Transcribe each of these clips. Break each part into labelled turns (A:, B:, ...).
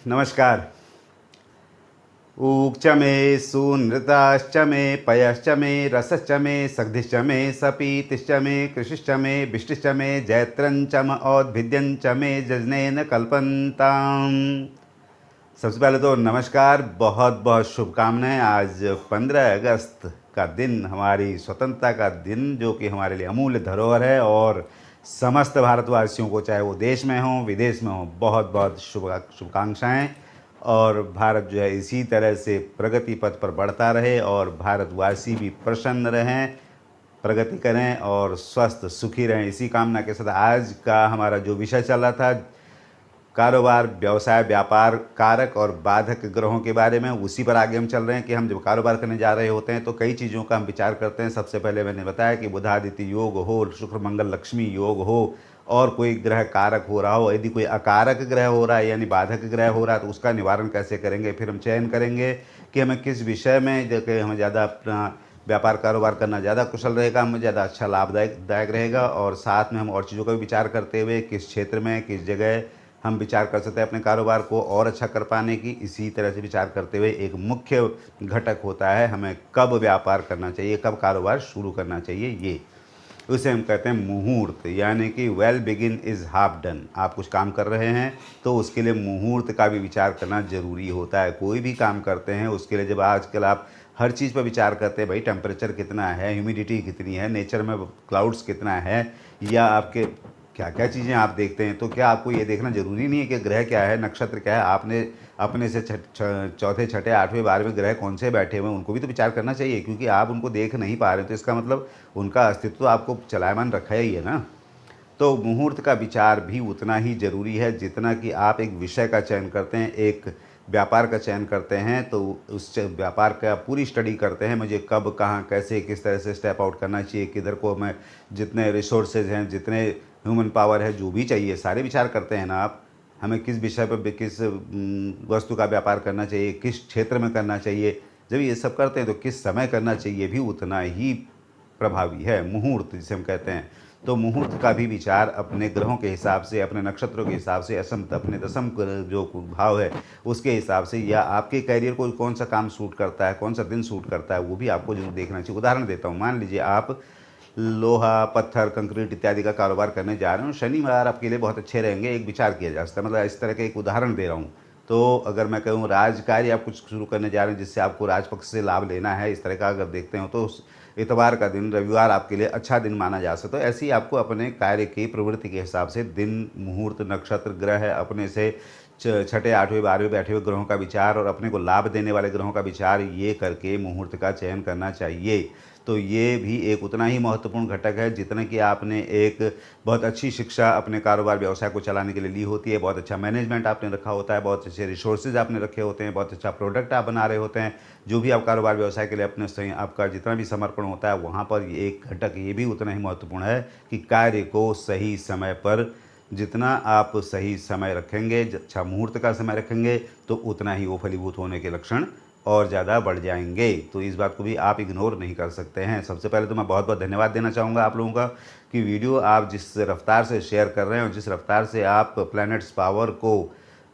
A: नमस्कार। ऊक्च मे सूनृताश्च मे पयश्च मे रसश्च मे सग्धिश्च मे सपीतिश्च मे कृषिश्च मे बिष्टिश्च मे जैत्रञ्च म औद्भिद्यञ्च मे जजनेन कल्पन्ताम्। सबसे पहले तो नमस्कार, बहुत बहुत शुभकामनाएं। आज 15 अगस्त का दिन, हमारी स्वतंत्रता का दिन, जो कि हमारे लिए अमूल्य धरोहर है, और समस्त भारतवासियों को, चाहे वो देश में हों विदेश में हों, बहुत बहुत शुभकांक्षाएं। और भारत जो है इसी तरह से प्रगति पथ पर बढ़ता रहे और भारतवासी भी प्रसन्न रहें, प्रगति करें और स्वस्थ सुखी रहें। इसी कामना के साथ आज का हमारा जो विषय चल रहा था, कारोबार, व्यवसाय, व्यापार, कारक और बाधक ग्रहों के बारे में, उसी पर आगे हम चल रहे हैं कि हम जब कारोबार करने जा रहे होते हैं तो कई चीज़ों का हम विचार करते हैं। सबसे पहले मैंने बताया कि बुधादित्य योग हो, शुक्र मंगल लक्ष्मी योग हो, और कोई ग्रह कारक हो रहा हो। यदि कोई अकारक ग्रह हो रहा है यानी बाधक ग्रह हो रहा है तो उसका निवारण कैसे करेंगे। फिर हम चयन करेंगे कि हमें किस विषय में, जैसे हमें ज़्यादा अपना व्यापार कारोबार करना ज़्यादा कुशल रहेगा, हमें ज़्यादा अच्छा लाभदायक रहेगा। और साथ में हम और चीज़ों का भी विचार करते हुए किस क्षेत्र में, किस जगह हम विचार कर सकते हैं अपने कारोबार को और अच्छा कर पाने की। इसी तरह से विचार करते हुए एक मुख्य घटक होता है हमें कब व्यापार करना चाहिए, कब कारोबार शुरू करना चाहिए। ये उसे हम कहते हैं मुहूर्त, यानी कि well begin is half done. आप कुछ काम कर रहे हैं तो उसके लिए मुहूर्त का भी विचार करना ज़रूरी होता है। कोई भी काम करते हैं उसके लिए, जब आजकल आप हर चीज़ पर विचार करते हैं, भाई टेम्परेचर कितना है, ह्यूमिडिटी कितनी है, नेचर में क्लाउड्स कितना है, या आपके क्या क्या चीज़ें आप देखते हैं, तो क्या आपको ये देखना ज़रूरी नहीं है कि ग्रह क्या है, नक्षत्र क्या है, आपने अपने से चौथे छठे 8वें 12वें ग्रह कौन से बैठे हुए हैं उनको भी तो विचार करना चाहिए। क्योंकि आप उनको देख नहीं पा रहे हैं तो इसका मतलब उनका अस्तित्व तो आपको चलायमान रखा ही है ना। तो मुहूर्त का विचार भी उतना ही ज़रूरी है जितना कि आप एक विषय का चयन करते हैं, एक व्यापार का चयन करते हैं, तो उस व्यापार का पूरी स्टडी करते हैं, मुझे कब, कहाँ, कैसे, किस तरह से स्टेप आउट करना चाहिए, किधर को मैं, जितने रिसोर्सेज हैं, जितने ह्यूमन पावर है, जो भी चाहिए, सारे विचार करते हैं ना आप। हमें किस विषय पर, किस वस्तु का व्यापार करना चाहिए, किस क्षेत्र में करना चाहिए, जब ये सब करते हैं तो किस समय करना चाहिए भी उतना ही प्रभावी है। मुहूर्त जिसे हम कहते हैं, तो मुहूर्त का भी विचार अपने ग्रहों के हिसाब से, अपने नक्षत्रों के हिसाब से, अपने दशम जो भाव है उसके हिसाब से, या आपके कैरियर को कौन सा काम सूट करता है, कौन सा दिन सूट करता है, वो भी आपको जरूर देखना चाहिए। उदाहरण देता हूँ, मान लीजिए आप लोहा, पत्थर, कंक्रीट इत्यादि का कारोबार करने जा रहे हो, शनिवार आपके लिए बहुत अच्छे रहेंगे, एक विचार किया जा सकता है। मतलब इस तरह के एक उदाहरण दे रहा हूँ। तो अगर मैं कहूँ राजकार्य आप कुछ शुरू करने जा रहे हैं जिससे आपको राजपक्ष से लाभ लेना है, इस तरह का अगर देखते हो तो इतवार का दिन, रविवार आपके लिए अच्छा दिन माना जा सकता है। ऐसे ही आपको अपने कार्य की प्रवृत्ति के हिसाब से दिन, मुहूर्त, नक्षत्र, ग्रह, अपने से छठे 8वें 12वें बैठे हुए ग्रहों का विचार और अपने को लाभ देने वाले ग्रहों का विचार, ये करके मुहूर्त का चयन करना चाहिए। तो ये भी एक उतना ही महत्वपूर्ण घटक है जितना कि आपने एक बहुत अच्छी शिक्षा अपने कारोबार व्यवसाय को चलाने के लिए ली होती है, बहुत अच्छा मैनेजमेंट आपने रखा होता है, बहुत अच्छे रिसोर्सेज आपने रखे होते हैं, बहुत अच्छा प्रोडक्ट आप बना रहे होते हैं। जो भी आप कारोबार व्यवसाय के लिए अपने आपका जितना भी समर्पण होता है, वहाँ पर एक घटक ये भी उतना ही महत्वपूर्ण है कि कार्य को सही समय पर, जितना आप सही समय रखेंगे, अच्छा मुहूर्त का समय रखेंगे, तो उतना ही वो फलीभूत होने के लक्षण और ज़्यादा बढ़ जाएंगे। तो इस बात को भी आप इग्नोर नहीं कर सकते हैं। सबसे पहले तो मैं बहुत बहुत धन्यवाद देना चाहूँगा आप लोगों का कि वीडियो आप जिस रफ्तार से शेयर कर रहे हैं और जिस रफ्तार से आप प्लैनेट्स पावर को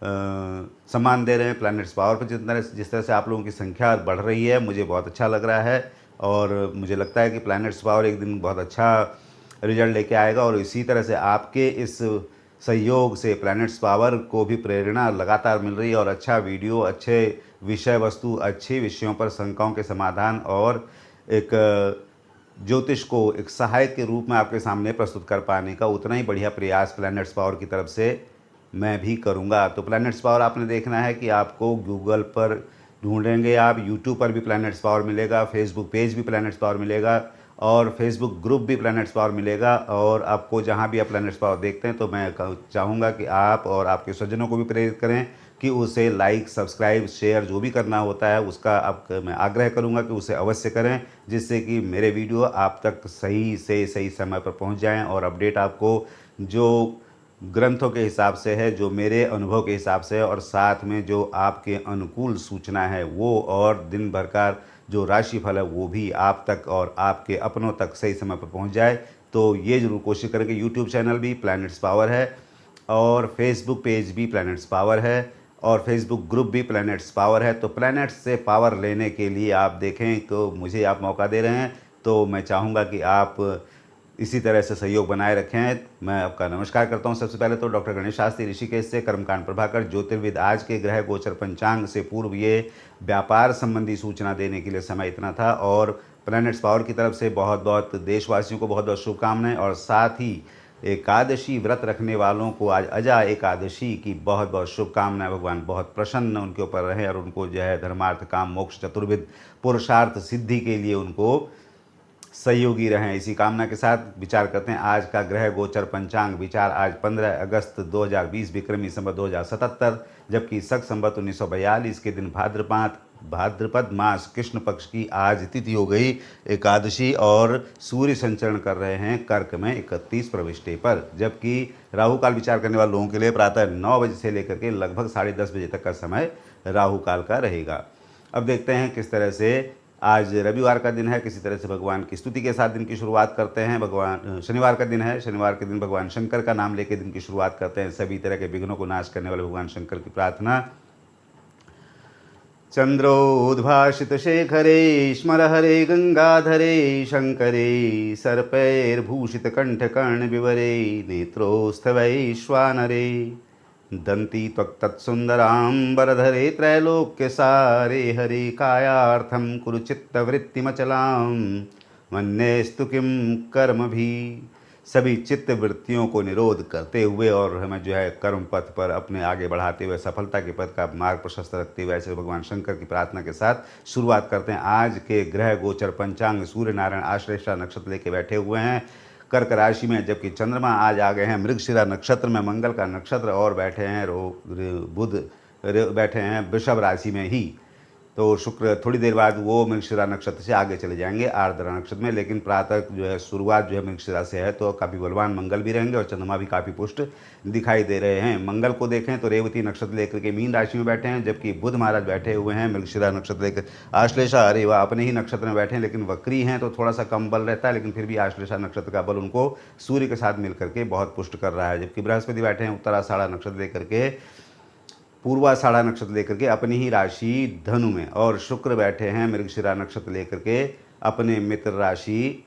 A: सम्मान दे रहे हैं, प्लैनेट्स पावर पर जिस तरह से आप लोगों की संख्या बढ़ रही है, मुझे बहुत अच्छा लग रहा है। और मुझे लगता है कि प्लैनेट्स पावर एक दिन बहुत अच्छा रिजल्ट लेके आएगा। और इसी तरह से आपके इस सहयोग से प्लैनेट्स पावर को भी प्रेरणा लगातार मिल रही है और अच्छा वीडियो, अच्छे विषय वस्तु, अच्छे विषयों पर शंकाओं के समाधान और एक ज्योतिष को एक सहायक के रूप में आपके सामने प्रस्तुत कर पाने का उतना ही बढ़िया प्रयास प्लैनेट्स पावर की तरफ से मैं भी करूंगा। तो प्लैनेट्स पावर आपने देखना है कि आपको गूगल पर ढूंढेंगे, आप यूट्यूब पर भी प्लैनेट्स पावर मिलेगा, फेसबुक पेज भी प्लैनेट्स पावर मिलेगा और फेसबुक ग्रुप भी प्लैनेट्स पावर मिलेगा। और आपको जहाँ भी आप प्लैनेट्स पावर देखते हैं तो मैं चाहूँगा कि आप और आपके स्वजनों को भी प्रेरित करें कि उसे लाइक, सब्सक्राइब, शेयर जो भी करना होता है उसका आप, मैं आग्रह करूँगा कि उसे अवश्य करें, जिससे कि मेरे वीडियो आप तक सही से सही समय पर पहुँच जाएँ और अपडेट आपको जो ग्रंथों के हिसाब से है, जो मेरे अनुभव के हिसाब से है, और साथ में जो आपके अनुकूल सूचना है वो, और दिन भर का जो राशिफल है वो भी आप तक और आपके अपनों तक सही समय पर पहुंच जाए। तो ये ज़रूर कोशिश करें कि यूट्यूब चैनल भी प्लैनेट्स पावर है और फेसबुक पेज भी प्लैनेट्स पावर है और फेसबुक ग्रुप भी प्लैनेट्स पावर है। तो प्लैनेट्स से पावर लेने के लिए आप देखें तो मुझे आप मौका दे रहे हैं, तो मैं चाहूँगा कि आप इसी तरह से सहयोग बनाए रखें। मैं आपका नमस्कार करता हूं। सबसे पहले तो डॉक्टर गणेश शास्त्री ऋषिकेश से, कर्मकांड प्रभाकर ज्योतिर्विद। आज के ग्रह गोचर पंचांग से पूर्व ये व्यापार संबंधी सूचना देने के लिए समय इतना था, और प्लैनेट्स पावर की तरफ से बहुत बहुत देशवासियों को बहुत बहुत शुभकामनाएं। और साथ ही एकादशी व्रत रखने वालों को आज अजा एकादशी की बहुत बहुत शुभकामनाएं। भगवान बहुत प्रसन्न उनके ऊपर रहे और उनको जो है धर्मार्थ काम मोक्ष चतुर्विध पुरुषार्थ सिद्धि के लिए उनको सहयोगी रहें। इसी कामना के साथ विचार करते हैं आज का ग्रह गोचर पंचांग। विचार आज 15 अगस्त 2020 विक्रमी संवत 2077, जबकि सख संवत 1942 के दिन भाद्रपद मास कृष्ण पक्ष की आज तिथि हो गई एकादशी, और सूर्य संचरण कर रहे हैं कर्क में 31 प्रविष्टि पर। जबकि राहु काल विचार करने वाले लोगों के लिए प्रातः 9 बजे से लेकर के लगभग 10:30 बजे तक का समय राहु काल का रहेगा। अब देखते हैं किस तरह से आज रविवार का दिन है, किसी तरह से भगवान की स्तुति के साथ दिन की शुरुआत करते हैं। शनिवार का दिन है, शनिवार के दिन भगवान शंकर का नाम लेकर दिन की शुरुआत करते हैं। सभी तरह के विघ्नों को नाश करने वाले भगवान शंकर की प्रार्थना। चंद्रोद्भाषित शेखरे स्मर हरे गंगाधरे शंकरे, सर्पैर्भूषित कंठकर्ण विवरे नेत्रोत्स्थवैश्वानरे, दंती त्वक्तत्सुंदराम्बरधरे त्रैलोक्यसारे, हरे कायार्थं कुरु चित्तवृत्तिमचलां मन्येस्तु किं कर्म भी। सभी चित्त वृत्तियों को निरोध करते हुए और हमें जो है कर्म पथ पर अपने आगे बढ़ाते हुए सफलता के पथ का मार्ग प्रशस्त रखते हुए ऐसे भगवान शंकर की प्रार्थना के साथ शुरुआत करते हैं। आज के ग्रह गोचर पंचांग सूर्य नारायण आश्लेषा नक्षत्र लेके बैठे हुए हैं कर्क राशि में, जबकि चंद्रमा आज आ गए हैं मृगशिरा नक्षत्र में, मंगल का नक्षत्र, और बैठे हैं बुध बैठे हैं वृषभ राशि में ही। तो शुक्र थोड़ी देर बाद वो मृगशिरा नक्षत्र से आगे चले जाएंगे आर्द्रा नक्षत्र में, लेकिन प्रातः जो है शुरुआत जो है मृगशिरा से है, तो काफ़ी बलवान मंगल भी रहेंगे और चंद्रमा भी काफ़ी पुष्ट दिखाई दे रहे हैं। मंगल को देखें तो रेवती नक्षत्र लेकर के मीन राशि में बैठे हैं, जबकि बुध महाराज बैठे हुए हैं मृगशिरा नक्षत्र लेकर आश्लेषा, अरे वह अपने ही नक्षत्र में बैठे हैं, लेकिन वक्री हैं तो थोड़ा सा कम बल रहता है, लेकिन फिर भी आश्लेषा नक्षत्र का बल उनको सूर्य के साथ मिलकर के बहुत पुष्ट कर रहा है। जबकि बृहस्पति बैठे हैं उत्तराषाढ़ा नक्षत्र लेकर के पूर्वाषाढ़ा नक्षत्र लेकर के अपनी ही राशि धनु में, और शुक्र बैठे हैं मृगशिरा नक्षत्र लेकर के अपने मित्र राशि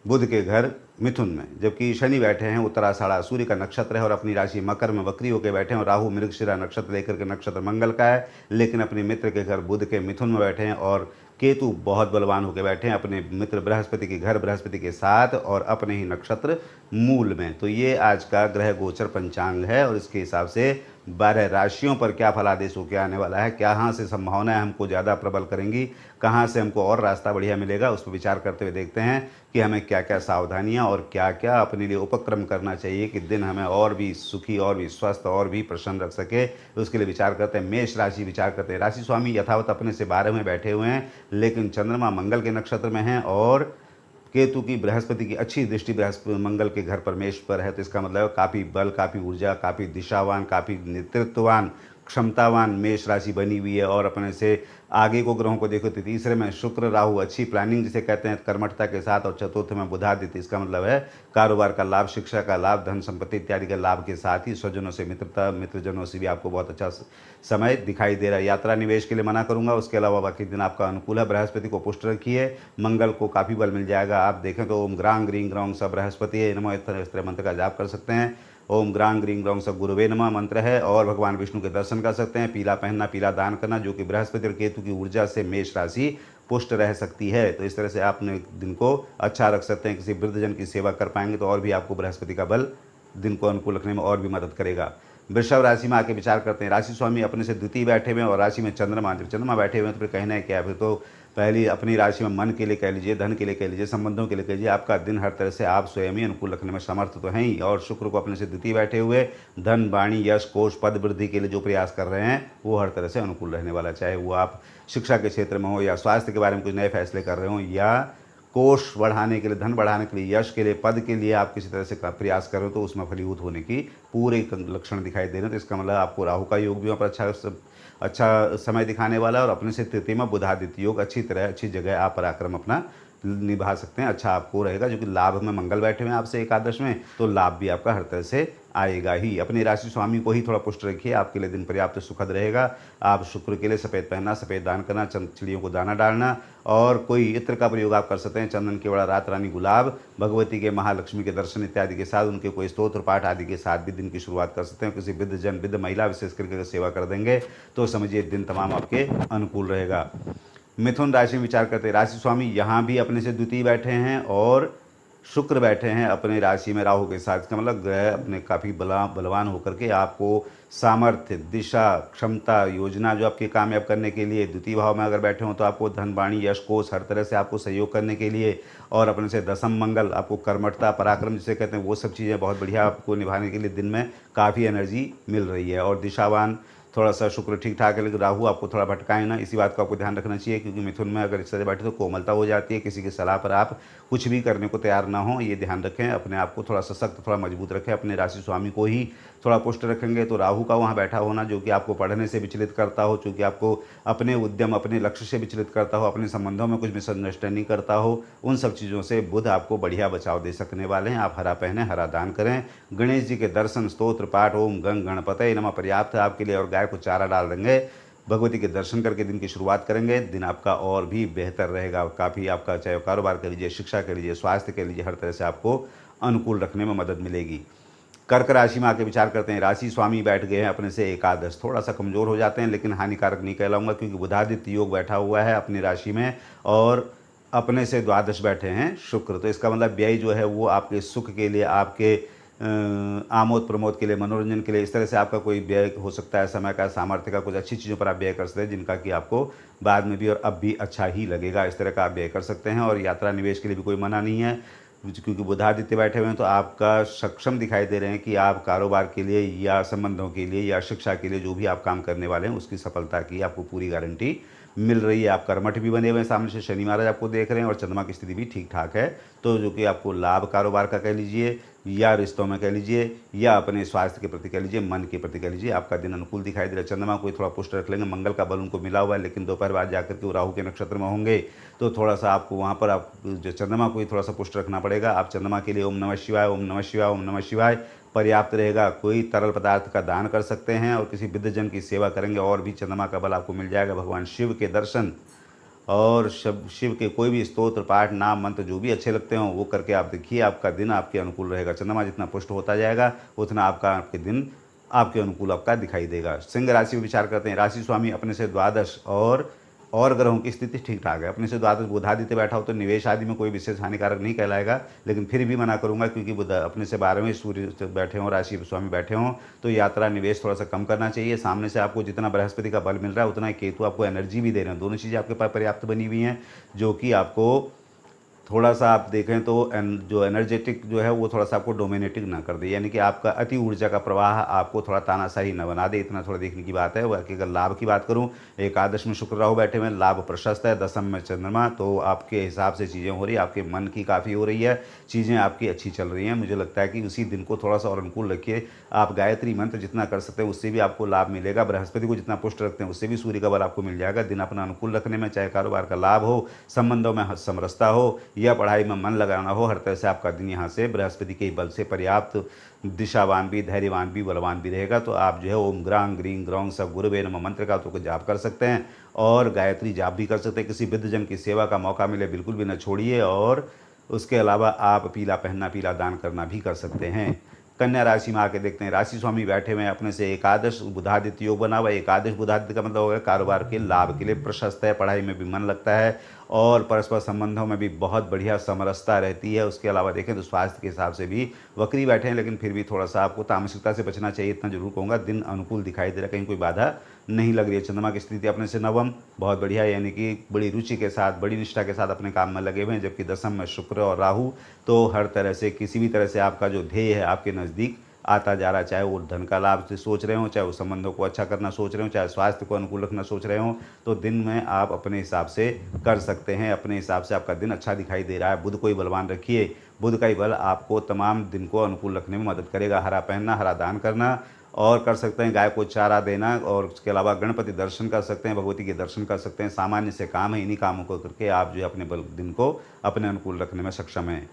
A: बुध के घर मिथुन में, जबकि शनि बैठे हैं उत्तराषाढ़ा सूर्य का नक्षत्र है और अपनी राशि मकर में वक्री होकर बैठे हैं, और राहु मृगशिरा नक्षत्र लेकर के नक्षत्र मंगल का है लेकिन अपने मित्र के घर बुध के मिथुन में बैठे हैं, और केतु बहुत बलवान होकर बैठे हैं अपने मित्र बृहस्पति के घर बृहस्पति के साथ और अपने ही नक्षत्र मूल में। तो ये आज का ग्रह गोचर पंचांग है, और इसके हिसाब से 12 राशियों पर क्या फलादेश होकर आने वाला है, कहाँ से संभावनाएं हमको ज़्यादा प्रबल करेंगी, कहाँ से हमको और रास्ता बढ़िया मिलेगा, उस पर विचार करते हुए देखते हैं कि हमें क्या क्या सावधानियां और क्या क्या अपने लिए उपक्रम करना चाहिए कि दिन हमें और भी सुखी और भी स्वस्थ और भी प्रसन्न रख सके। उसके लिए विचार करते हैं। मेष राशि विचार करते हैं। राशि स्वामी यथावत अपने से 12 में बैठे हुए हैं, लेकिन चंद्रमा मंगल के नक्षत्र में हैं और केतु की बृहस्पति की अच्छी दृष्टि बृहस्पति मंगल के घर पर मेष पर है। तो इसका मतलब काफ़ी बल, काफ़ी ऊर्जा, काफ़ी दिशावान, काफ़ी नेतृत्ववान, क्षमतावान मेष राशि बनी हुई है। और अपने से आगे को ग्रहों को देखो तो तीसरे में शुक्र राहु अच्छी प्लानिंग जिसे कहते हैं कर्मठता के साथ, और चतुर्थ में बुधादित्य। इसका मतलब है कारोबार का लाभ, शिक्षा का लाभ, धन संपत्ति इत्यादि के लाभ के साथ ही स्वजनों से मित्रता, मित्रजनों से भी आपको बहुत अच्छा समय दिखाई दे रहा है। यात्रा निवेश के लिए मना करूंगा, उसके अलावा बाकी दिन आपका अनुकूल है। बृहस्पति को पुष्ट रखिए, मंगल को काफ़ी बल मिल जाएगा। आप देखें तो ओम ग्रांग ग्रीं ग्रौंग सब बृहस्पति नमो इस मंत्र का जाप कर सकते हैं। ओम ग्रांग ग्रीं ग्रौंग सब गुरुवे नमः मंत्र है। और भगवान विष्णु के दर्शन कर सकते हैं। पीला पहनना, पीला दान करना, जो कि बृहस्पति और केतु की ऊर्जा से मेष राशि पुष्ट रह सकती है। तो इस तरह से आप अपने दिन को अच्छा रख सकते हैं। किसी वृद्धजन की सेवा कर पाएंगे तो और भी आपको बृहस्पति का बल दिन को अनुकूल रखने में और भी मदद करेगा। वृषभ राशि में आके विचार करते हैं। राशि स्वामी अपने से द्वितीय बैठे हुए हैं और राशि में चंद्रमा, जब चंद्रमा बैठे हुए हैं तो फिर कहना है क्या, फिर तो पहली अपनी राशि में मन के लिए कह लीजिए, धन के लिए कह लीजिए, संबंधों के लिए कह लीजिए, आपका दिन हर तरह से आप स्वयं ही अनुकूल रखने में समर्थ तो हैं ही। और शुक्र को अपने से द्वितीय बैठे हुए धन, वाणी, यश, कोष, पद वृद्धि के लिए जो प्रयास कर रहे हैं वो हर तरह से अनुकूल रहने वाला, चाहे वो आप शिक्षा के क्षेत्र में हो या स्वास्थ्य के बारे में कुछ नए फैसले कर रहे हो या कोष बढ़ाने के लिए, धन बढ़ाने के लिए, यश के लिए, पद के लिए आप किसी तरह से प्रयास कर रहे हो तो उसमें फलीभूत होने की पूरे लक्षण दिखाई दे रहे हैं। तो इसका मतलब आपको राहु का योग भी वहाँ पर अच्छा समय दिखाने वाला है और अपने से तृतीय में बुधादित्य योग अच्छी तरह अच्छी जगह आप पराक्रम अपना निभा सकते हैं, अच्छा आपको रहेगा। जो कि लाभ में मंगल बैठे हुए हैं आपसे एकादश में, तो लाभ भी आपका हर तरह से आएगा ही। अपने राशि स्वामी को ही थोड़ा पुष्ट रखिए, आपके लिए दिन पर्याप्त सुखद रहेगा। आप शुक्र के लिए सफ़ेद पहनना, सफ़ेद दान करना, चिड़ियों को दाना डालना, और कोई इत्र का प्रयोग आप कर सकते हैं, चंदन केवड़ा, रात रानी, गुलाब, भगवती के, महालक्ष्मी के दर्शन इत्यादि के साथ, उनके कोई स्तोत्र पाठ आदि के साथ भी दिन की शुरुआत कर सकते हैं। किसी वृद्ध जन, वृद्ध महिला विशेष करके अगर सेवा कर देंगे तो समझिए दिन तमाम आपके अनुकूल रहेगा। मिथुन राशि में विचार करते हैं, राशि स्वामी यहाँ भी अपने से द्वितीय बैठे हैं और शुक्र बैठे हैं अपने राशि में राहु के साथ। इसका मतलब ग्रह अपने काफ़ी बलवान होकर के आपको सामर्थ्य, दिशा, क्षमता, योजना जो आपके कामयाब करने के लिए द्वितीय भाव में अगर बैठे हों तो आपको धन, वाणी, यश, कोष हर तरह से आपको सहयोग करने के लिए, और अपने से दसम मंगल आपको कर्मठता, पराक्रम जिसे कहते हैं, वो सब चीज़ें बहुत बढ़िया आपको निभाने के लिए दिन में काफ़ी एनर्जी मिल रही है। और दिशावान थोड़ा सा शुक्र ठीक ठाक है, लेकिन राहु आपको थोड़ा भटकाए ना, इसी बात का आपको ध्यान रखना चाहिए, क्योंकि मिथुन में अगर इस तरह बैठे तो कोमलता हो जाती है। किसी की सलाह पर आप कुछ भी करने को तैयार ना हो, ये ध्यान रखें। अपने आप को थोड़ा सशक्त, थोड़ा मजबूत रखें। अपने राशि स्वामी को ही थोड़ा पुष्ट रखेंगे तो राहु का वहाँ बैठा होना, जो कि आपको पढ़ने से विचलित करता हो, चूँकि आपको अपने उद्यम, अपने लक्ष्य से विचलित करता हो, अपने संबंधों में कुछ मिसअंडरस्टैंडिंग करता हो, उन सब चीज़ों से बुध आपको बढ़िया बचाव दे सकने वाले हैं। आप हरा पहने, हरा दान करें। गणेश जी के दर्शन, स्तोत्र पाठ, ओम गंग गणपतये नमः पर्याप्त है आपके लिए, और गाय को चारा डाल देंगे। भगवती के दर्शन करके दिन की शुरुआत करेंगे, दिन आपका और भी बेहतर रहेगा। काफ़ी आपका, चाहे कारोबार कर लीजिए, शिक्षा कर लीजिए, स्वास्थ्य कर लीजिए, हर तरह से आपको अनुकूल रखने में मदद मिलेगी। कर्क राशि में आके विचार करते हैं, राशि स्वामी बैठ गए हैं अपने से एकादश, थोड़ा सा कमज़ोर हो जाते हैं, लेकिन हानिकारक नहीं कहलाऊंगा, क्योंकि बुधादित्य योग बैठा हुआ है अपनी राशि में, और अपने से द्वादश बैठे हैं शुक्र। तो इसका मतलब व्यय जो है वो आपके सुख के लिए, आपके आमोद प्रमोद के लिए, मनोरंजन के लिए, इस तरह से आपका कोई व्यय हो सकता है, समय का, सामर्थ्य का, कुछ अच्छी चीज़ों पर आप व्यय कर सकते हैं, जिनका कि आपको बाद में भी और अब भी अच्छा ही लगेगा। इस तरह का आप व्यय कर सकते हैं। और यात्रा निवेश के लिए भी कोई मना नहीं है, क्योंकि बुधादित्य बैठे हुए हैं, तो आपका सक्षम दिखाई दे रहे हैं कि आप कारोबार के लिए या संबंधों के लिए या शिक्षा के लिए जो भी आप काम करने वाले हैं, उसकी सफलता की आपको पूरी गारंटी मिल रही है। आप कर्मठ भी बने हुए हैं, सामने से शनि महाराज आपको देख रहे हैं, और चंद्रमा की स्थिति भी ठीक ठाक है, तो जो कि आपको लाभ कारोबार का कह लीजिए, या रिश्तों में कह लीजिए, या अपने स्वास्थ्य के प्रति कह लीजिए, मन के प्रति कह लीजिए, आपका दिन अनुकूल दिखाई दे रहा है। चंद्रमा को थोड़ा पुष्ट रख लेंगे, मंगल का बल उनको मिला हुआ है, लेकिन दोपहर बाद जाकर के वो राहु के नक्षत्र में होंगे, तो थोड़ा सा आपको वहाँ पर आप जो चंद्रमा को ही थोड़ा सा पुष्ट रखना पड़ेगा। आप चंद्रमा के लिए ओम नमः शिवाय, ओम नमः शिवाय, ओम नमः शिवाय पर्याप्त रहेगा। कोई तरल पदार्थ का दान कर सकते हैं, और किसी वृद्धजन की सेवा करेंगे और भी चंद्रमा का बल आपको मिल जाएगा। भगवान शिव के दर्शन और शिव के कोई भी स्तोत्र पाठ, नाम, मंत्र जो भी अच्छे लगते हों वो करके आप देखिए, आपका दिन आपके अनुकूल रहेगा। चंद्रमा जितना पुष्ट होता जाएगा उतना आपके दिन आपके अनुकूल आपका दिखाई देगा। सिंह राशि में विचार करते हैं, राशि स्वामी अपने से द्वादश, और ग्रहों की स्थिति ठीक ठाक है। अपने से द्वादश बुधादित्य बैठा हो तो निवेश आदि में कोई विशेष हानिकारक नहीं कहलाएगा, लेकिन फिर भी मना करूंगा, क्योंकि बुध अपने से 12वें सूर्य बैठे हों, राशि स्वामी बैठे हों, तो यात्रा निवेश थोड़ा सा कम करना चाहिए। सामने से आपको जितना बृहस्पति का बल मिल रहा है, उतना ही केतु आपको एनर्जी भी दे रहे हैं। दोनों चीज़ें आपके पास पर्याप्त बनी हुई हैं, जो कि आपको थोड़ा सा आप देखें तो जो एनर्जेटिक जो है वो थोड़ा सा आपको डोमिनेटिंग ना कर दे, यानी कि आपका अति ऊर्जा का प्रवाह आपको थोड़ा तानाशाही न बना दे, इतना थोड़ा देखने की बात है। बाकी अगर लाभ की बात करूं, एकादश में शुक्र राहु बैठे हुए, लाभ प्रशस्त है, दसम में चंद्रमा, तो आपके हिसाब से चीज़ें हो रही है, आपके मन की काफ़ी हो रही है, चीज़ें आपकी अच्छी चल रही हैं। मुझे लगता है कि उसी दिन को थोड़ा सा और अनुकूल रखिए। आप गायत्री मंत्र जितना कर सकते हैं उससे भी आपको लाभ मिलेगा। बृहस्पति को जितना पुष्ट रखते हैं उससे भी सूर्य का बल आपको मिल जाएगा। दिन अपना अनुकूल रखने में, चाहे कारोबार का लाभ हो, संबंधों में समरसता हो, या पढ़ाई में मन लगाना हो, हर तरह से आपका दिन यहाँ से बृहस्पति के बल से पर्याप्त दिशावान भी, धैर्यवान भी, बलवान भी रहेगा। तो आप जो है ओम ग्रांग ग्रीं ग्रौंग सब गुरुवे नमः मंत्र का तो जाप कर सकते हैं, और गायत्री जाप भी कर सकते हैं। किसी वृद्धजन की सेवा का मौका मिले बिल्कुल भी न छोड़िए, और उसके अलावा आप पीला पहनना, पीला दान करना भी कर सकते हैं। कन्या राशि में आके देखते हैं, राशि स्वामी बैठे हुए हैं अपने से एकादश, बुधादित्य योग बना हुआ है। एकादश बुधादित्य का मतलब होगा कारोबार के लाभ के लिए प्रशस्त है, पढ़ाई में भी मन लगता है, और परस्पर संबंधों में भी बहुत बढ़िया समरसता रहती है। उसके अलावा देखें तो स्वास्थ्य के हिसाब से भी वक्री बैठे हैं, लेकिन फिर भी थोड़ा सा आपको तामसिकता से बचना चाहिए, इतना जरूर कहूँगा। दिन अनुकूल दिखाई दे रहा है, कहीं कोई बाधा नहीं लग रही है। चंद्रमा की स्थिति अपने से नवम, बहुत बढ़िया, यानी कि बड़ी रुचि के साथ, बड़ी निष्ठा के साथ अपने काम में लगे हुए हैं। जबकि दसम में शुक्र और राहु, तो हर तरह से किसी भी तरह से आपका जो ध्येय है आपके नज़दीक आता जा रहा है। चाहे वो धन का लाभ से सोच रहे हो, चाहे वो संबंधों को अच्छा करना सोच रहे हो, चाहे स्वास्थ्य को अनुकूल रखना सोच रहे हो, तो दिन में आप अपने हिसाब से कर सकते हैं। अपने हिसाब से आपका दिन अच्छा दिखाई दे रहा है। बुध को ही बलवान रखिए, बुध का ही बल आपको तमाम दिन को अनुकूल रखने में मदद करेगा। हरा पहनना, हरा दान करना, और कर सकते हैं गाय को चारा देना, और उसके अलावा गणपति दर्शन कर सकते हैं, भगवती के दर्शन कर सकते हैं। सामान्य से काम है, इन्हीं कामों को करके आप जो है अपने दिन को अपने अनुकूल रखने में सक्षम हैं।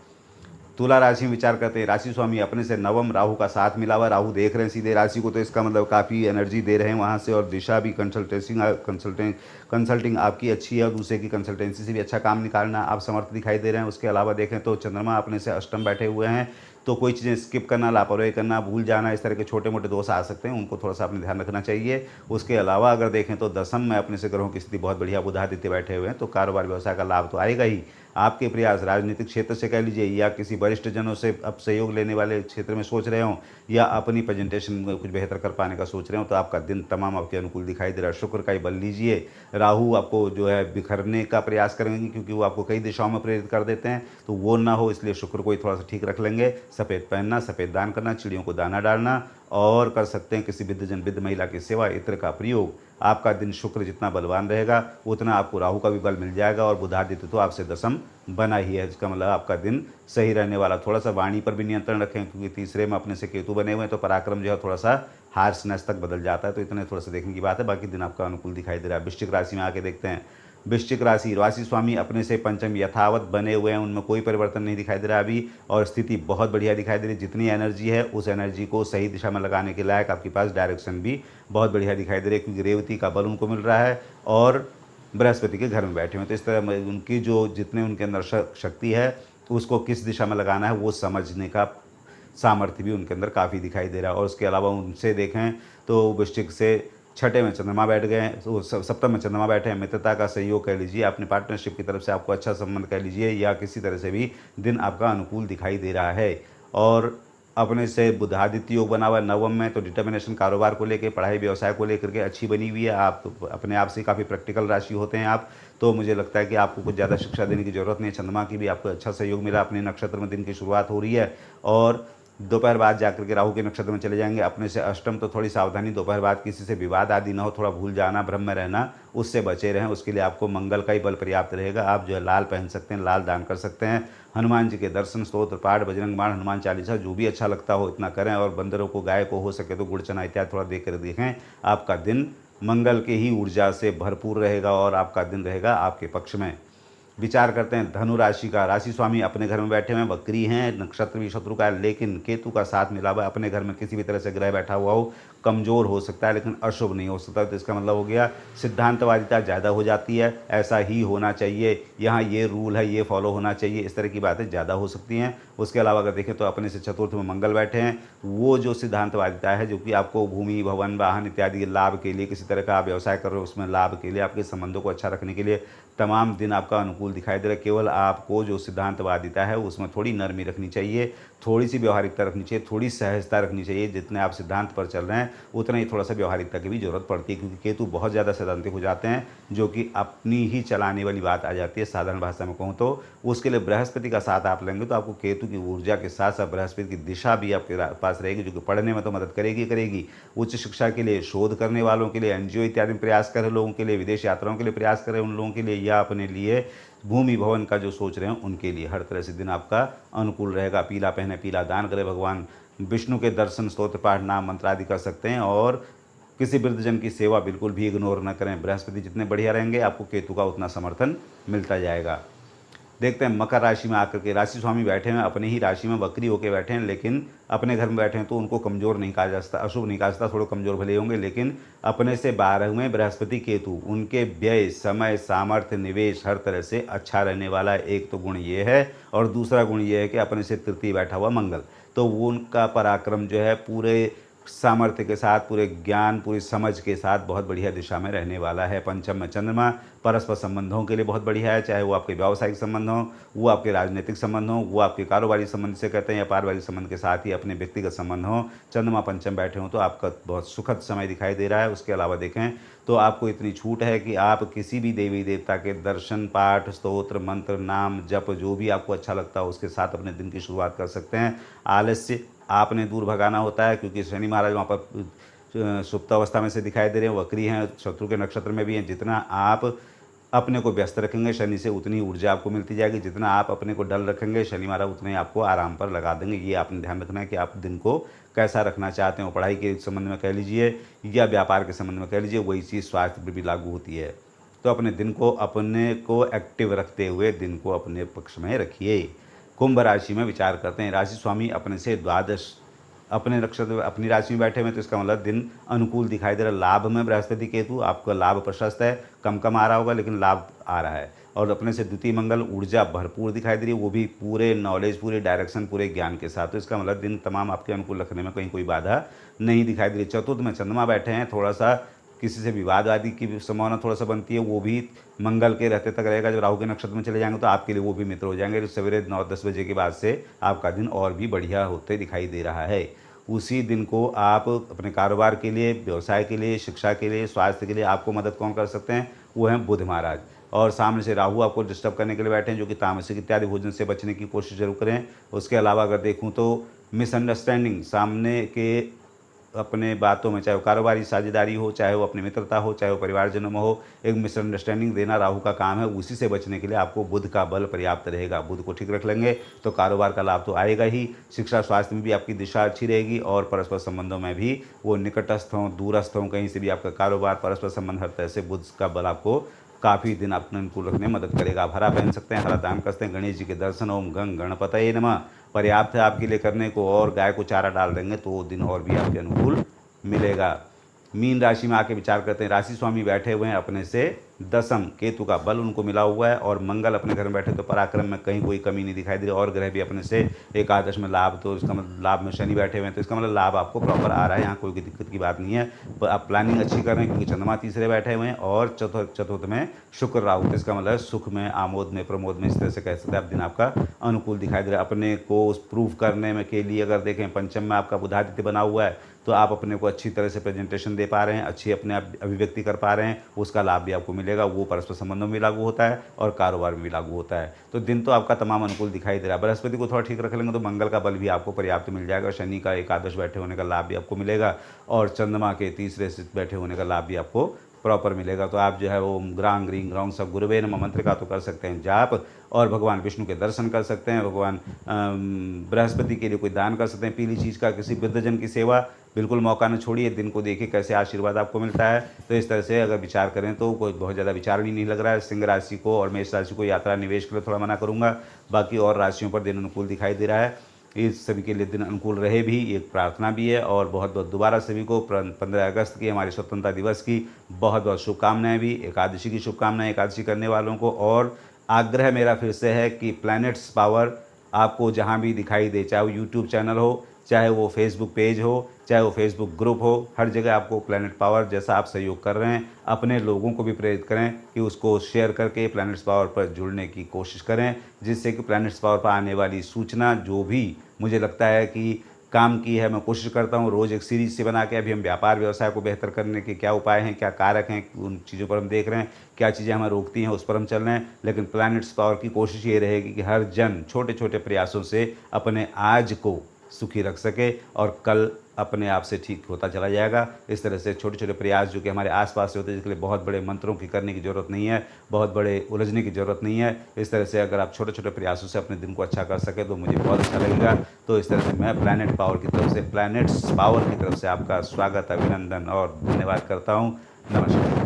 A: तुला राशि में विचार करते हैं, राशि स्वामी अपने से नवम राहु का साथ मिला हुआ, राहु देख रहे हैं सीधे राशि को, तो इसका मतलब काफ़ी एनर्जी दे रहे हैं वहाँ से, और दिशा भी कंसल्टिंग आपकी अच्छी है, और दूसरे की कंसल्टेंसी से भी अच्छा काम निकालना आप समर्थ दिखाई दे रहे हैं। उसके अलावा देखें तो चंद्रमा अपने से अष्टम बैठे हुए हैं, तो कोई चीज़ें स्किप करना, लापरवाही करना, भूल जाना, इस तरह के छोटे मोटे दोष आ सकते हैं, उनको थोड़ा सा अपने ध्यान रखना चाहिए। उसके अलावा अगर देखें तो दसम में अपने से ग्रहों की स्थिति बहुत बढ़िया, बुधादित्य बैठे हुए हैं, तो कारोबार व्यवसाय का लाभ तो आएगा ही। आपके प्रयास राजनीतिक क्षेत्र से कह लीजिए, या किसी वरिष्ठ जनों से अब सहयोग लेने वाले क्षेत्र में सोच रहे हों, या अपनी प्रेजेंटेशन में कुछ बेहतर कर पाने का सोच रहे हो, तो आपका दिन तमाम आपके अनुकूल दिखाई दे रहा है। शुक्र का ही बल लीजिए। राहु आपको जो है बिखरने का प्रयास करेंगे, क्योंकि वो आपको कई दिशाओं में प्रेरित कर देते हैं, तो वो ना हो इसलिए शुक्र को ही थोड़ा सा ठीक रख लेंगे। सफ़ेद पहनना, सफ़ेद दान करना, चिड़ियों को दाना डालना, और कर सकते हैं किसी वृद्ध महिला की सेवा, इत्र का प्रयोग। आपका दिन शुक्र जितना बलवान रहेगा उतना आपको राहु का भी बल मिल जाएगा, और बुधादित्य तो आपसे दसम बना ही है, इसका मतलब आपका दिन सही रहने वाला। थोड़ा सा वाणी पर भी नियंत्रण रखें, क्योंकि तीसरे में अपने से केतु बने हुए हैं, तो पराक्रम जो है थोड़ा सा हार्सनेस तक बदल जाता है, तो इतने थोड़ा सा देखने की बात है। बाकी दिन आपका अनुकूल दिखाई दे रहा है। वृश्चिक राशि में आके देखते हैं। वृश्चिक राशि, राशि स्वामी अपने से पंचम यथावत बने हुए हैं, उनमें कोई परिवर्तन नहीं दिखाई दे रहा अभी, और स्थिति बहुत बढ़िया दिखाई दे रही है। जितनी एनर्जी है उस एनर्जी को सही दिशा में लगाने के लायक आपके पास डायरेक्शन भी बहुत बढ़िया दिखाई दे रही है, क्योंकि रेवती का बल उनको मिल रहा है, और बृहस्पति के घर में बैठे हुए, तो इस तरह उनकी जो जितने उनके अंदर शक्ति है उसको किस दिशा में लगाना है वो समझने का सामर्थ्य भी उनके अंदर काफ़ी दिखाई दे रहा है। और उसके अलावा उनसे देखें तो वृश्चिक से छठे में चंद्रमा बैठ गए हैं, तो सप्तम में चंद्रमा बैठे हैं, मित्रता का सहयोग कह लीजिए, अपने पार्टनरशिप की तरफ से आपको अच्छा संबंध कह लीजिए, या किसी तरह से भी दिन आपका अनुकूल दिखाई दे रहा है। और अपने से बुधादित्य योग बना हुआ है नवम में, तो डिटर्मिनेशन कारोबार को लेकर, पढ़ाई व्यवसाय को लेकर के अच्छी बनी हुई है। आप तो अपने आप से काफ़ी प्रैक्टिकल राशि होते हैं आप, तो मुझे लगता है कि आपको कुछ ज़्यादा शिक्षा देने की ज़रूरत नहीं है। चंद्रमा की भी आपको अच्छा सहयोग मिला, अपने नक्षत्र में दिन की शुरुआत हो रही है, और दोपहर बाद जाकर के राहु के नक्षत्र में चले जाएंगे। अपने से अष्टम, तो थोड़ी सावधानी, दोपहर बाद किसी से विवाद आदि ना हो, थोड़ा भूल जाना, भ्रम में रहना, उससे बचे रहें। उसके लिए आपको मंगल का ही बल पर्याप्त रहेगा। आप जो है लाल पहन सकते हैं, लाल दान कर सकते हैं, हनुमान जी के दर्शन, स्तोत्र पाठ, बजरंग बाण, हनुमान चालीसा, जो भी अच्छा लगता हो इतना करें, और बंदरों को, गाय को हो सके तो गुड़ चना इत्यादि थोड़ा देख कर देखें। आपका दिन मंगल के ही ऊर्जा से भरपूर रहेगा, और आपका दिन रहेगा आपके पक्ष में। विचार करते हैं धनु राशि का, राशि स्वामी अपने घर में बैठे हुए हैं, वक्री हैं, नक्षत्र भी शत्रु का है, लेकिन केतु का साथ मिला हुआ है। अपने घर में किसी भी तरह से ग्रह बैठा हुआ हो, कमज़ोर हो सकता है लेकिन अशुभ नहीं हो सकता, तो इसका मतलब हो गया सिद्धांतवादिता ज़्यादा हो जाती है, ऐसा ही होना चाहिए, यहाँ ये रूल है, ये फॉलो होना चाहिए, इस तरह की बातें ज़्यादा हो सकती हैं। उसके अलावा अगर देखें तो अपने से चतुर्थ में मंगल बैठे हैं, वो जो सिद्धांतवादिता है, जो कि आपको भूमि, भवन, वाहन इत्यादि के लाभ के लिए, किसी तरह का आप व्यवसाय कर रहे हो उसमें लाभ के लिए, आपके संबंधों को अच्छा रखने के लिए तमाम दिन आपका अनुकूल दिखाई दे रहा है। केवल आपको जो सिद्धांतवादिता है उसमें थोड़ी नरमी रखनी चाहिए, थोड़ी सी व्यवहारिकता रखनी चाहिए, थोड़ी सहजता रखनी चाहिए। जितने आप सिद्धांत पर चल रहे हैं उतना ही थोड़ा सा व्यवहारिकता की भी जरूरत पड़ती है, क्योंकि केतु बहुत ज़्यादा सैद्धांतिक हो जाते हैं, जो कि अपनी ही चलाने वाली बात आ जाती है। साधारण भाषा में कहूँ तो उसके लिए बृहस्पति का साथ आप लेंगे तो आपको केतु की ऊर्जा के साथ साथ बृहस्पति की दिशा भी आपके पास रहेगी, जो कि पढ़ने में तो मदद करेगी। उच्च शिक्षा के लिए, शोध करने वालों के लिए, एनजीओ इत्यादि में प्रयास कर रहे लोगों के लिए, विदेश यात्राओं के लिए प्रयास कर रहे उन लोगों के लिए, या अपने लिए भूमि भवन का जो सोच रहे हैं उनके लिए हर तरह से दिन आपका अनुकूल रहेगा। पीला पहने, पीला दान करें, भगवान विष्णु के दर्शन, स्तोत्र पाठ, नाम मंत्र आदि कर सकते हैं, और किसी वृद्धजन की सेवा बिल्कुल भी इग्नोर न करें। बृहस्पति जितने बढ़िया रहेंगे आपको केतु का उतना समर्थन मिलता जाएगा। देखते हैं मकर राशि में आकर के, राशि स्वामी बैठे हैं अपने ही राशि में, वक्री होकर बैठे हैं, लेकिन अपने घर में बैठे हैं, तो उनको कमज़ोर नहीं कहा जा सकता, अशुभ नहीं कहा जा सकता, थोड़े कमज़ोर भले होंगे, लेकिन अपने से 12वें बृहस्पति केतु, उनके व्यय, समय, सामर्थ्य, निवेश हर तरह से अच्छा रहने वाला है। एक तो गुण ये है, और दूसरा गुण ये है कि अपने से तृतीय बैठा हुआ मंगल, तो वो उनका पराक्रम जो है पूरे सामर्थ्य के साथ, पूरे ज्ञान, पूरी समझ के साथ बहुत बढ़िया दिशा में रहने वाला है। पंचम में चंद्रमा परस्पर संबंधों के लिए बहुत बढ़िया है, चाहे वो आपके व्यावसायिक संबंध हो, वो आपके राजनीतिक संबंध हो, वो आपके कारोबारी संबंध से कहते हैं, या पारिवारिक संबंध के साथ ही अपने व्यक्तिगत संबंध हो। चंद्रमा पंचम बैठे हों तो आपका बहुत सुखद समय दिखाई दे रहा है। उसके अलावा देखें तो आपको इतनी छूट है कि आप किसी भी देवी देवता के दर्शन, पाठ, स्तोत्र, मंत्र, नाम, जप, जो भी आपको अच्छा लगता हो उसके साथ अपने दिन की शुरुआत कर सकते हैं। आलस्य आपने दूर भगाना होता है, क्योंकि शनि महाराज वहाँ पर सुप्त अवस्था में से दिखाई दे रहे हैं, वक्री हैं, शत्रु के नक्षत्र में भी हैं। जितना आप अपने को व्यस्त रखेंगे शनि से उतनी ऊर्जा आपको मिलती जाएगी, जितना आप अपने को डल रखेंगे शनि महाराज उतने आपको आराम पर लगा देंगे। ये आपने ध्यान रखना है कि आप दिन को कैसा रखना चाहते हो, पढ़ाई के संबंध में कह लीजिए या व्यापार के संबंध में कह लीजिए, वही चीज़ स्वास्थ्य पर भी लागू होती है। तो अपने दिन को अपने को एक्टिव रखते हुए दिन को अपने पक्ष में रखिए। कुंभ राशि में विचार करते हैं, राशि स्वामी अपने से द्वादश अपने नक्षत्र अपनी राशि में बैठे हुए, तो इसका मतलब दिन अनुकूल दिखाई दे रहा है। लाभ में बृहस्पति केतु, आपका लाभ प्रशस्त है, कम कम आ रहा होगा लेकिन लाभ आ रहा है। और अपने से द्वितीय मंगल, ऊर्जा भरपूर दिखाई दे रही है, वो भी पूरे नॉलेज, पूरे डायरेक्शन, पूरे ज्ञान के साथ। तो इसका मतलब दिन तमाम आपके अनुकूल रखने में कहीं कोई बाधा नहीं दिखाई दे रही। चतुर्थ में चंद्रमा बैठे हैं, थोड़ा सा किसी से विवाद आदि की संभावना थोड़ा सा बनती है, वो भी मंगल के रहते तक रहेगा। जब राहु के नक्षत्र में चले जाएंगे तो आपके लिए वो भी मित्र हो जाएंगे। तो सवेरे 9-10 बजे के बाद से आपका दिन और भी बढ़िया होते दिखाई दे रहा है। उसी दिन को आप अपने कारोबार के लिए, व्यवसाय के लिए, शिक्षा के लिए, स्वास्थ्य के लिए आपको मदद कौन कर सकते हैं, वो हैं बुध महाराज। और सामने से राहु आपको डिस्टर्ब करने के लिए बैठे हैं, जो कि तामसिक इत्यादि भोजन से बचने की कोशिश जरूर करें। उसके अलावा अगर देखूँ तो मिसअंडरस्टैंडिंग, सामने के अपने बातों में, चाहे वो कारोबारी साझेदारी हो, चाहे वो अपनी मित्रता हो, चाहे वो परिवारजनों में हो, एक मिसअंडरस्टैंडिंग देना राहु का काम है। उसी से बचने के लिए आपको बुध का बल पर्याप्त रहेगा। बुध को ठीक रख लेंगे तो कारोबार का लाभ तो आएगा ही, शिक्षा स्वास्थ्य में भी आपकी दिशा अच्छी रहेगी, और परस्पर संबंधों में भी वो निकटस्थ हों, दूरस्थ हों, कहीं से भी आपका कारोबार, परस्पर संबंध, हर तरह से बुध का बल आपको काफ़ी दिन अपने अनुकूल रखने में मदद करेगा। आप हरा पहन सकते हैं, हरा दान कर सकते हैं, गणेश जी के दर्शन, ओम गंग गणपतये नमः पर्याप्त है आपके लिए करने को। और गाय को चारा डाल देंगे तो वो दिन और भी आपके अनुकूल मिलेगा। मीन राशि में आके विचार करते हैं, राशि स्वामी बैठे हुए हैं अपने से दसम, केतु का बल उनको मिला हुआ है, और मंगल अपने घर में बैठे तो पराक्रम में कहीं कोई कमी नहीं दिखाई दे रही। और ग्रह भी अपने से एकादश में लाभ, तो इसका मतलब लाभ में शनि बैठे हुए हैं, तो इसका मतलब लाभ आपको प्रॉपर आ रहा है, यहाँ कोई दिक्कत की बात नहीं है। पर आप प्लानिंग अच्छी कर रहे हैं, क्योंकि चंद्रमा तीसरे बैठे हुए हैं और चतुर्थ में शुक्र राहु, तो इसका मतलब सुख में, आमोद में, प्रमोद में, इस तरह से कह सकते हैं आप दिन आपका अनुकूल दिखाई दे रहा है। अपने को प्रूव करने में के लिए अगर देखें, पंचम में आपका बुधादित्य बना हुआ है, तो आप अपने को अच्छी तरह से प्रेजेंटेशन दे पा रहे हैं, अच्छी अपने आप अभिव्यक्ति कर पा रहे हैं, उसका लाभ भी आपको मिलेगा। वो परस्पर संबंधों में भी लागू होता है और कारोबार में भी लागू होता है। तो दिन तो आपका तमाम अनुकूल दिखाई दे रहा है। बृहस्पति को थोड़ा ठीक रख लेंगे तो मंगल का बल भी आपको पर्याप्त मिल जाएगा, शनि का एकादश बैठे होने का लाभ भी आपको मिलेगा, और चंद्रमा के तीसरे से बैठे होने का लाभ भी आपको प्रॉपर मिलेगा। तो आप जो है वो ग्रांग ग्रींग ग्राउंड सब गुरुवे नमः मंत्र का तो कर सकते हैं जाप, और भगवान विष्णु के दर्शन कर सकते हैं, भगवान बृहस्पति के लिए कोई दान कर सकते हैं, पीली चीज़ का, किसी वृद्धजन की सेवा, बिल्कुल मौका न छोड़िए। दिन को देखिए कैसे आशीर्वाद आपको मिलता है। तो इस तरह से अगर विचार करें तो कोई बहुत ज़्यादा विचार भी नहीं लग रहा है। सिंह राशि को और मेष राशि को यात्रा निवेश के लिए थोड़ा मना करूँगा, बाकी और राशियों पर दिन अनुकूल दिखाई दे रहा है। इस सभी के लिए दिन अनुकूल रहे भी, एक प्रार्थना भी है। और बहुत बहुत दोबारा सभी को 15 अगस्त की हमारे स्वतंत्रता दिवस की बहुत बहुत शुभकामनाएं भी, एकादशी की शुभकामनाएं एकादशी करने वालों को। और आग्रह मेरा फिर से है कि प्लैनेट्स पावर आपको जहां भी दिखाई दे, चाहे वो यूट्यूब चैनल हो, चाहे वो फेसबुक पेज हो, चाहे वो फेसबुक ग्रुप हो, हर जगह आपको प्लैनेट पावर जैसा आप सहयोग कर रहे हैं, अपने लोगों को भी प्रेरित करें कि उसको शेयर करके प्लैनेट्स पावर पर जुड़ने की कोशिश करें, जिससे कि प्लैनेट्स पावर पर आने वाली सूचना जो भी मुझे लगता है कि काम की है, मैं कोशिश करता हूँ रोज़ एक सीरीज से बना के। अभी हम व्यापार व्यवसाय को बेहतर करने के क्या उपाय हैं, क्या कारक हैं, उन चीज़ों पर हम देख रहे हैं, क्या चीज़ें हमें रोकती हैं, उस पर हम चल रहे हैं। लेकिन प्लैनेट्स पावर की कोशिश ये रहेगी कि हर जन छोटे छोटे प्रयासों से अपने आज को सुखी रख सके, और कल अपने आप से ठीक होता चला जाएगा। इस तरह से छोटे छोटे प्रयास जो कि हमारे आसपास से होते हैं, जिसके लिए बहुत बड़े मंत्रों की करने की ज़रूरत नहीं है, बहुत बड़े उलझने की ज़रूरत नहीं है। इस तरह से अगर आप छोटे छोटे प्रयासों से अपने दिन को अच्छा कर सके तो मुझे बहुत अच्छा लगेगा। तो इस तरह से मैं प्लैनेट पावर की तरफ से, प्लैनेट्स पावर की तरफ से आपका स्वागत, अभिनंदन और धन्यवाद करता हूँ। नमस्कार।